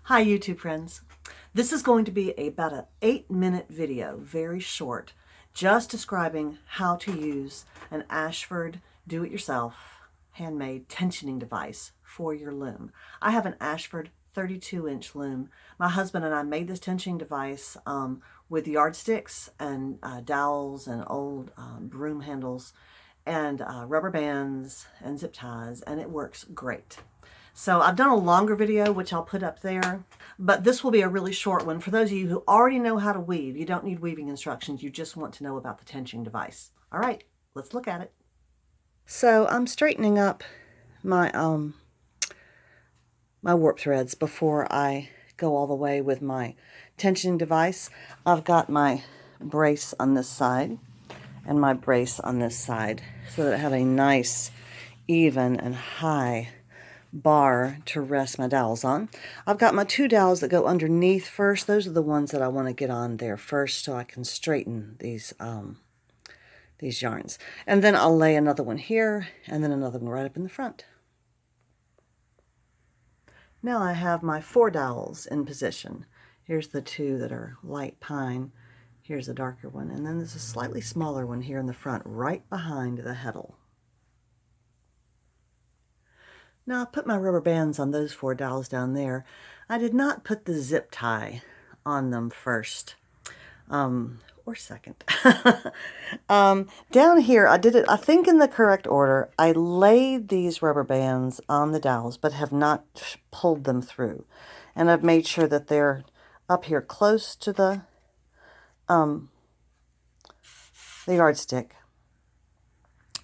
Hi YouTube friends. This is going to be about an 8-minute video, very short, just describing how to use an Ashford do-it-yourself handmade tensioning device for your loom. I have an Ashford 32-inch loom. My husband and I made this tensioning device with yardsticks and dowels and old broom handles and rubber bands and zip ties, and it works great. So I've done a longer video, which I'll put up there, but this will be a really short one. For those of you who already know how to weave, you don't need weaving instructions. You just want to know about the tensioning device. All right, let's look at it. So I'm straightening up my my warp threads before I go all the way with my tensioning device. I've got my brace on this side and my brace on this side so that I have a nice, even, and high bar to rest my dowels on. I've got my 2 dowels that go underneath first. Those are the ones that I want to get on there first so I can straighten these yarns. And then I'll lay another one here and then another one right up in the front. Now I have my 4 dowels in position. Here's the 2 that are light pine. Here's a darker one. And then there's a slightly smaller one here in the front, right behind the heddle. Now I put my rubber bands on those 4 dowels down there. I did not put the zip tie on them first, or second. Down here, I did it, I think, in the correct order. I laid these rubber bands on the dowels, but have not pulled them through. And I've made sure that they're up here close to the yardstick.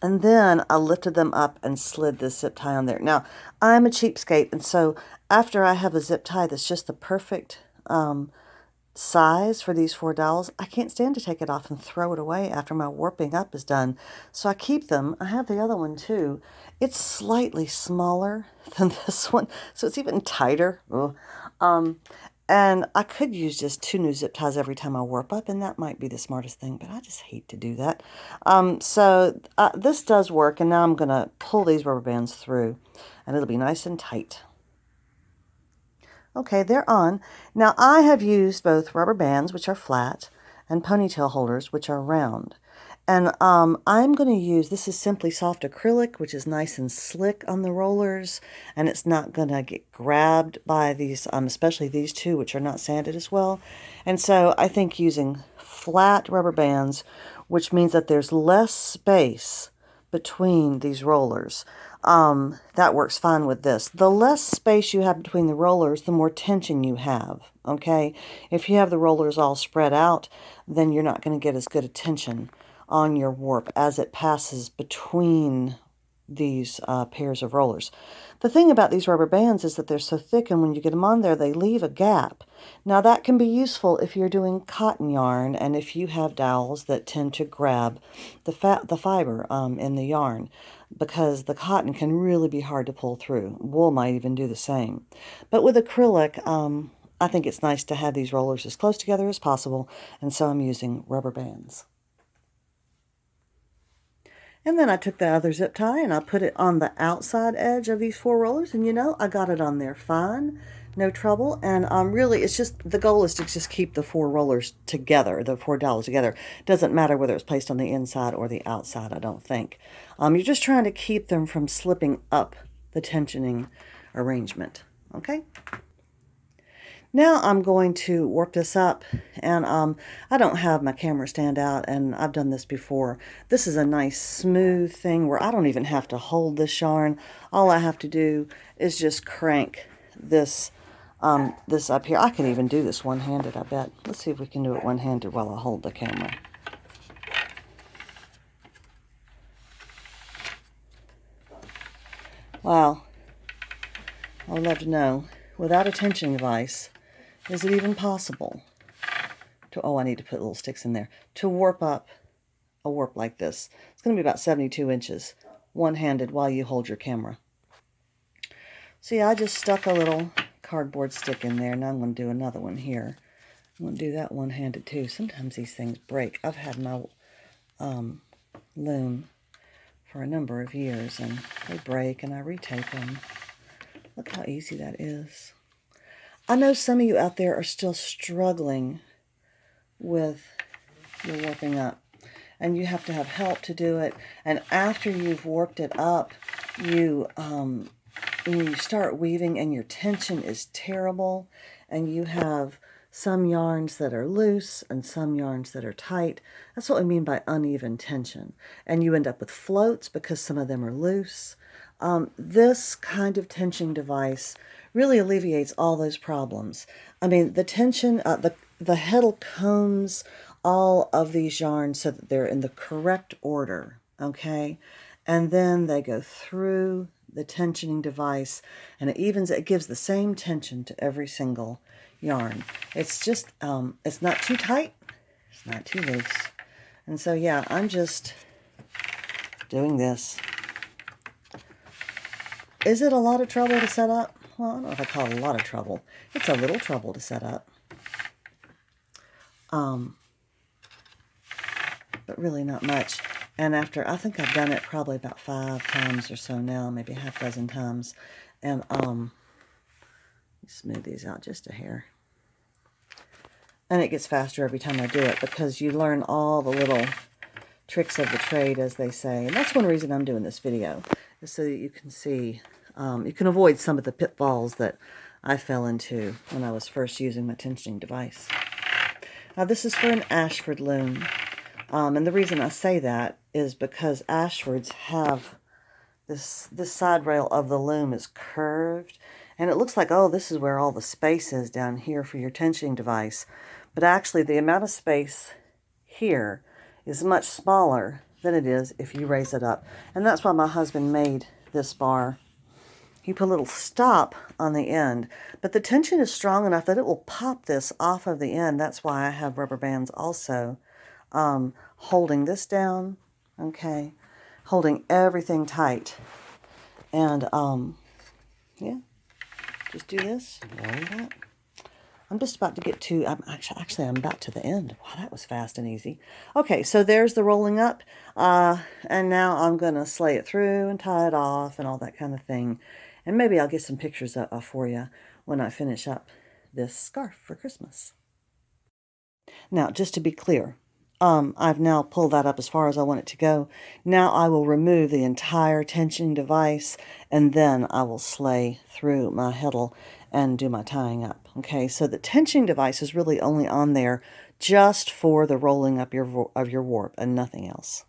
And then I lifted them up and slid this zip tie on there. Now, I'm a cheapskate, and so after I have a zip tie that's just the perfect size for these 4 dowels, I can't stand to take it off and throw it away after my warping up is done. So I keep them. I have the other one too. It's slightly smaller than this one, so it's even tighter. And I could use just 2 new zip ties every time I warp up, and that might be the smartest thing, but I just hate to do that. So this does work, and now I'm going to pull these rubber bands through, and it'll be nice and tight. Okay, they're on. Now I have used both rubber bands, which are flat, and ponytail holders, which are round. And I'm going to use, this is simply soft acrylic, which is nice and slick on the rollers, and it's not going to get grabbed by these, especially these 2, which are not sanded as well. And so I think using flat rubber bands, which means that there's less space between these rollers, that works fine with this. The less space you have between the rollers, the more tension you have, okay? If you have the rollers all spread out, then you're not going to get as good a tension on your warp as it passes between these pairs of rollers. The thing about these rubber bands is that they're so thick, and when you get them on there, they leave a gap. Now that can be useful if you're doing cotton yarn and if you have dowels that tend to grab the fiber in the yarn, because the cotton can really be hard to pull through. Wool might even do the same. But with acrylic, I think it's nice to have these rollers as close together as possible, and so I'm using rubber bands. And then I took the other zip tie and I put it on the outside edge of these 4 rollers, and you know, I got it on there fine, no trouble. And really, it's just, the goal is to just keep the 4 rollers together, the 4 dowels together. Doesn't matter whether it's placed on the inside or the outside, I don't think. You're just trying to keep them from slipping up the tensioning arrangement, okay? Now I'm going to warp this up, and I don't have my camera stand out, and I've done this before. This is a nice smooth thing where I don't even have to hold this yarn. All I have to do is just crank this this up here. I can even do this one-handed, I bet. Let's see if we can do it one-handed while I hold the camera. Wow. I would love to know, without a tension device, is it even possible to, oh, I need to put little sticks in there, to warp up a warp like this? It's going to be about 72 inches, one-handed, while you hold your camera. See, I just stuck a little cardboard stick in there, and I'm going to do another one here. I'm going to do that one-handed too. Sometimes these things break. I've had my loom for a number of years, and they break, and I retape them. Look how easy that is. I know some of you out there are still struggling with your warping up, and you have to have help to do it. And after you've warped it up, you start weaving and your tension is terrible, and you have some yarns that are loose and some yarns that are tight. That's what we mean by uneven tension. And you end up with floats because some of them are loose. This kind of tension device really alleviates all those problems. I mean, the tension, the heddle combs all of these yarns so that they're in the correct order, okay? And then they go through the tensioning device, and it gives the same tension to every single yarn. It's just, it's not too tight, it's not too loose. And so, yeah, I'm just doing this. Is it a lot of trouble to set up? Well, I don't know if I call it a lot of trouble. It's a little trouble to set up. But really not much. And after, I think I've done it probably about 5 times or so now, maybe a half dozen times. And smooth these out just a hair. And it gets faster every time I do it because you learn all the little tricks of the trade, as they say. And that's one reason I'm doing this video, is so that you can see, you can avoid some of the pitfalls that I fell into when I was first using my tensioning device. Now this is for an Ashford loom. And the reason I say that is because Ashfords have this side rail of the loom is curved, and it looks like, oh, this is where all the space is down here for your tensioning device. But actually, the amount of space here is much smaller than it is if you raise it up. And that's why my husband made this bar. He put a little stop on the end, but the tension is strong enough that it will pop this off of the end. That's why I have rubber bands also. Holding this down, okay, holding everything tight, and yeah, just do this, roll that. I'm just about to get to, I'm about to the end. Wow, that was fast and easy. Okay, so there's the rolling up, and now I'm going to slay it through and tie it off and all that kind of thing, and maybe I'll get some pictures up for you when I finish up this scarf for Christmas. Now, just to be clear, I've now pulled that up as far as I want it to go. Now I will remove the entire tensioning device, and then I will slay through my heddle and do my tying up. Okay, so the tensioning device is really only on there just for the rolling up of your warp and nothing else.